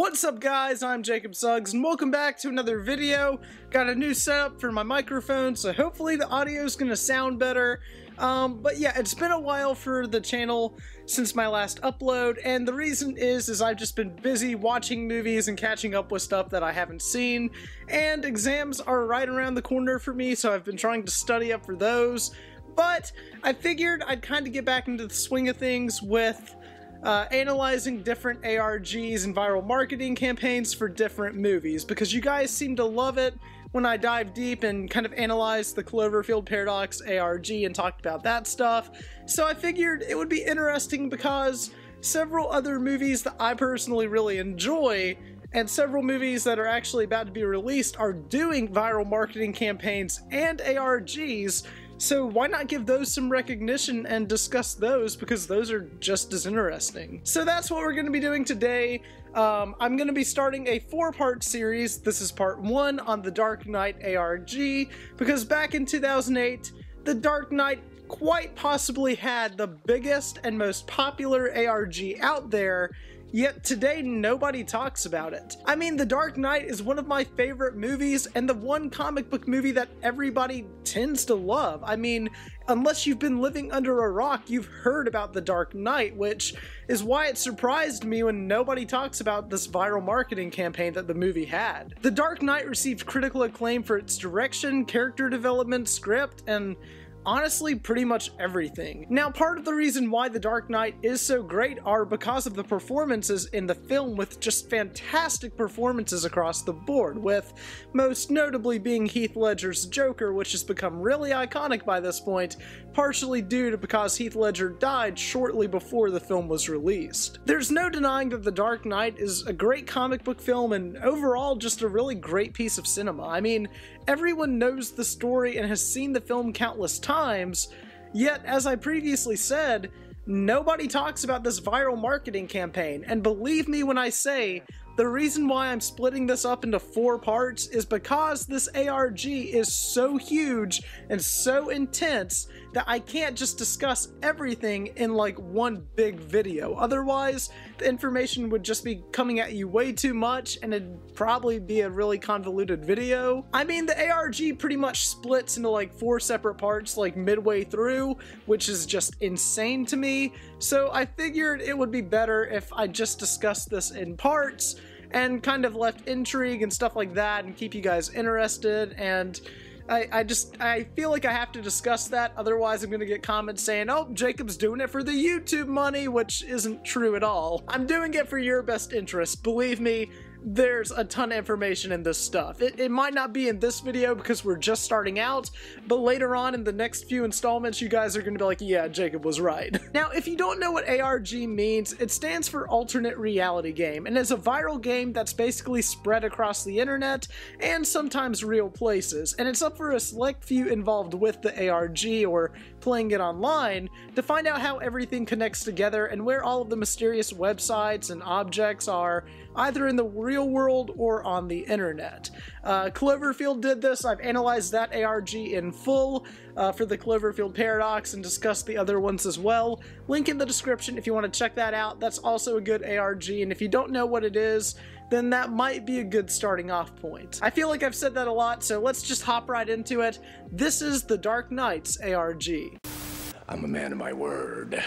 What's up guys, I'm JacobTSuggs and welcome back to another video. Got a new setup for my microphone, so hopefully the audio is going to sound better. But yeah, it's been a while for the channel since my last upload, and the reason is I've just been busy watching movies and catching up with stuff that I haven't seen, and exams are right around the corner for me, so I've been trying to study up for those. But I figured I'd kind of get back into the swing of things with analyzing different ARGs and viral marketing campaigns for different movies, because you guys seem to love it when I dive deep and kind of analyze the Cloverfield Paradox ARG and talked about that stuff. So I figured it would be interesting because several other movies that I personally really enjoy and several movies that are actually about to be released are doing viral marketing campaigns and ARGs. So why not give those some recognition and discuss those, because those are just as interesting. So that's what we're going to be doing today. I'm going to be starting a 4-part series. This is part 1 on the Dark Knight ARG, because back in 2008, the Dark Knight quite possibly had the biggest and most popular ARG out there, yet today nobody talks about it. I mean, The Dark Knight is one of my favorite movies and the one comic book movie that everybody tends to love. I mean, unless you've been living under a rock, you've heard about The Dark Knight, which is why it surprised me when nobody talks about this viral marketing campaign that the movie had. The Dark Knight received critical acclaim for its direction, character development, script, and honestly, pretty much everything. Now, part of the reason why The Dark Knight is so great are because of the performances in the film, with just fantastic performances across the board, with most notably being Heath Ledger's Joker, which has become really iconic by this point, partially due to because Heath Ledger died shortly before the film was released. There's no denying that The Dark Knight is a great comic book film and overall just a really great piece of cinema. I mean, everyone knows the story and has seen the film countless times, yet, as I previously said, nobody talks about this viral marketing campaign. And believe me when I say, the reason why I'm splitting this up into 4 parts is because this ARG is so huge and so intense that I can't just discuss everything in like one big video. Otherwise, the information would just be coming at you way too much and it'd probably be a really convoluted video. I mean, the ARG pretty much splits into like 4 separate parts like midway through, which is just insane to me. So I figured it would be better if I just discussed this in parts and kind of left intrigue and stuff like that and keep you guys interested. And I feel like I have to discuss that, otherwise I'm gonna get comments saying, oh, Jacob's doing it for the YouTube money, which isn't true at all. I'm doing it for your best interest. Believe me, there's a ton of information in this stuff. It might not be in this video because we're just starting out, but later on in the next few installments, you guys are going to be like, yeah, Jacob was right. Now, if you don't know what ARG means, it stands for Alternate Reality Game, and is a viral game that's basically spread across the internet and sometimes real places, and it's up for a select few involved with the ARG or playing it online to find out how everything connects together and where all of the mysterious websites and objects are, either in the real world or on the internet. Cloverfield did this. I've analyzed that ARG in full for the Cloverfield Paradox and discussed the other ones as well. Link in the description if you want to check that out. That's also a good ARG, and if you don't know what it is, then that might be a good starting off point. I feel like I've said that a lot, so let's just hop right into it. This is The Dark Knight's ARG. I'm a man of my word.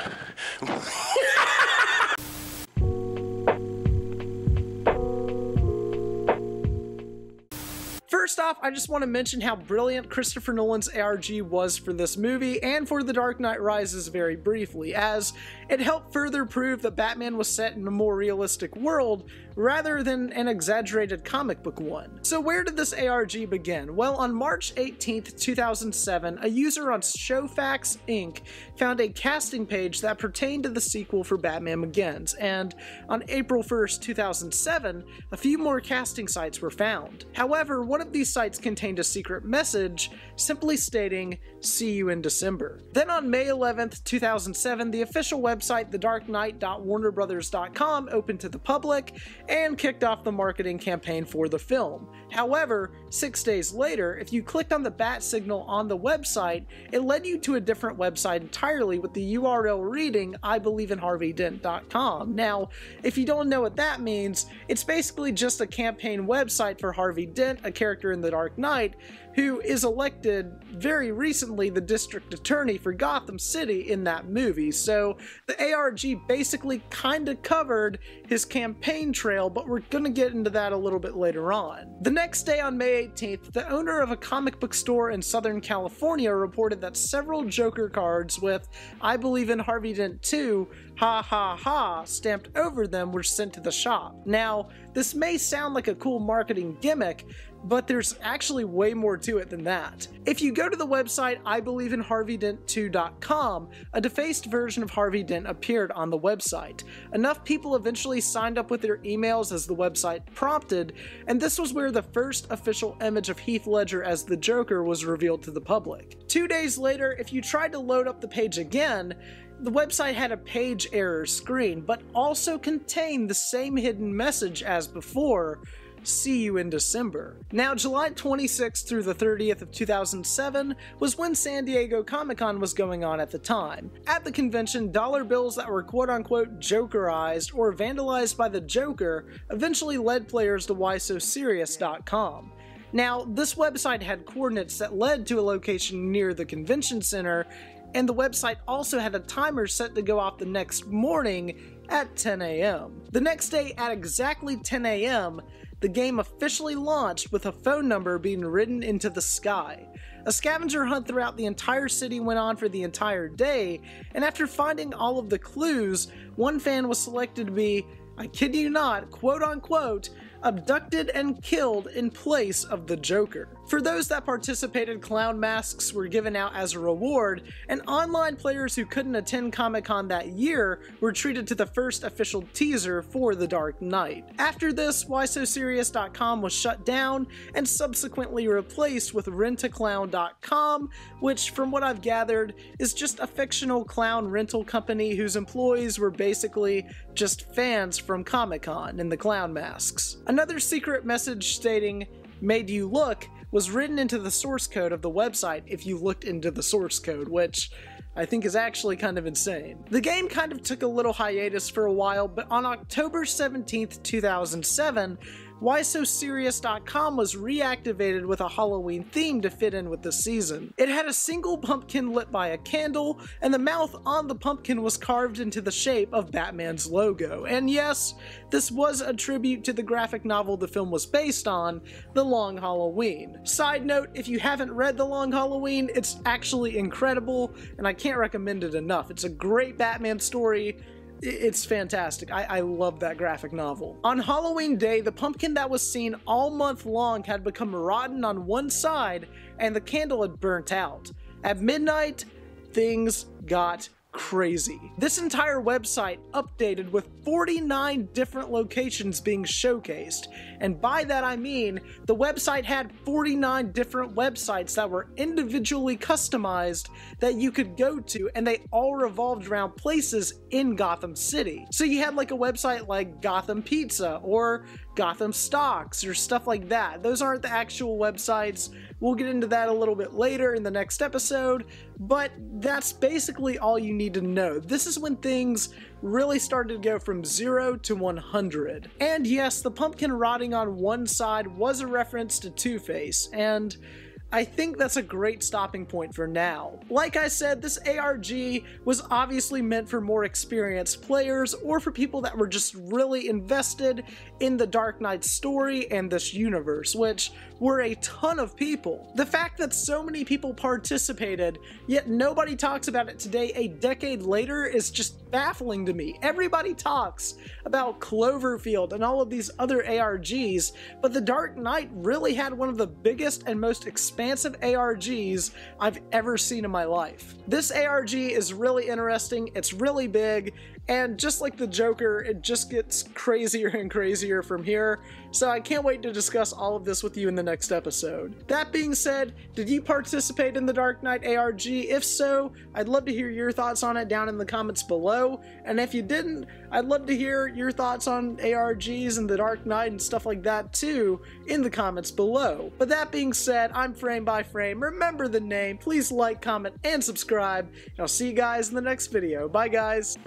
First off, I just want to mention how brilliant Christopher Nolan's ARG was for this movie and for The Dark Knight Rises very briefly, as it helped further prove that Batman was set in a more realistic world rather than an exaggerated comic book one. So where did this ARG begin? Well, on March 18th, 2007, a user on Showfax Inc. found a casting page that pertained to the sequel for Batman Begins, and on April 1st, 2007, a few more casting sites were found. However, one of these these sites contained a secret message simply stating, "See you in December." Then on May 11th, 2007, the official website thedarkknight.warnerbrothers.com opened to the public and kicked off the marketing campaign for the film. However, 6 days later, if you clicked on the bat signal on the website, it led you to a different website entirely with the URL reading IBelieveInHarveyDent.com. Now, if you don't know what that means, it's basically just a campaign website for Harvey Dent, a character in The Dark Knight, who is elected very recently the district attorney for Gotham City in that movie. So the ARG basically kinda covered his campaign trail, but we're gonna get into that a little bit later on. The next day on May 18th, the owner of a comic book store in Southern California reported that several Joker cards with "I believe in Harvey Dent 2, ha ha ha" stamped over them were sent to the shop. Now, this may sound like a cool marketing gimmick, but there's actually way more to it than that. If you go to the website IBelieveInHarveyDent2.com, a defaced version of Harvey Dent appeared on the website. Enough people eventually signed up with their emails as the website prompted, and this was where the first official image of Heath Ledger as the Joker was revealed to the public. 2 days later, if you tried to load up the page again, the website had a page error screen, but also contained the same hidden message as before, "See you in December." Now, July 26th through the 30th of 2007 was when San Diego Comic-Con was going on at the time. At the convention, dollar bills that were quote-unquote Jokerized or vandalized by the Joker eventually led players to WhySoSerious.com. Now, this website had coordinates that led to a location near the convention center, and the website also had a timer set to go off the next morning at 10 a.m. The next day at exactly 10 a.m., the game officially launched with a phone number being written into the sky. A scavenger hunt throughout the entire city went on for the entire day, and after finding all of the clues, one fan was selected to be, I kid you not, quote-unquote, abducted and killed in place of the Joker. For those that participated, clown masks were given out as a reward, and online players who couldn't attend Comic-Con that year were treated to the first official teaser for The Dark Knight. After this, WhySoSerious.com was shut down and subsequently replaced with Rentaclown.com, which, from what I've gathered, is just a fictional clown rental company whose employees were basically just fans from Comic-Con in the clown masks. Another secret message stating, "Made you look," was written into the source code of the website if you looked into the source code, which I think is actually kind of insane. The game kind of took a little hiatus for a while, but on October 17th, 2007, WhySoSerious.com was reactivated with a Halloween theme to fit in with the season. It had a single pumpkin lit by a candle, and the mouth on the pumpkin was carved into the shape of Batman's logo. And yes, this was a tribute to the graphic novel the film was based on, The Long Halloween. Side note, if you haven't read The Long Halloween, it's actually incredible, and I can't recommend it enough. It's a great Batman story. It's fantastic. I love that graphic novel. On Halloween Day, the pumpkin that was seen all month long had become rotten on one side, and the candle had burnt out. At midnight, things got crazy. This entire website updated with 49 different locations being showcased, and by that I mean the website had 49 different websites that were individually customized that you could go to, and they all revolved around places in Gotham City. So you had like a website like Gotham Pizza or Gotham Stocks or stuff like that. Those aren't the actual websites. We'll get into that a little bit later in the next episode, but that's basically all you need to know. This is when things really started to go from 0 to 100. And yes, the pumpkin rotting on one side was a reference to Two-Face, and I think that's a great stopping point for now. Like I said, this ARG was obviously meant for more experienced players or for people that were just really invested in the Dark Knight story and this universe, which were a ton of people. The fact that so many people participated, yet nobody talks about it today a decade later is just baffling to me. Everybody talks about Cloverfield and all of these other ARGs, but the Dark Knight really had one of the biggest and most expansive ARGs I've ever seen in my life. This ARG is really interesting, it's really big, and just like the Joker, it just gets crazier and crazier from here. so I can't wait to discuss all of this with you in the next episode. That being said, did you participate in the Dark Knight ARG? If so, I'd love to hear your thoughts on it down in the comments below, and if you didn't, I'd love to hear your thoughts on ARGs and the Dark Knight and stuff like that too in the comments below. But that being said, I'm Frame by Frame. Remember the name, please like, comment, and subscribe, and I'll see you guys in the next video. Bye guys!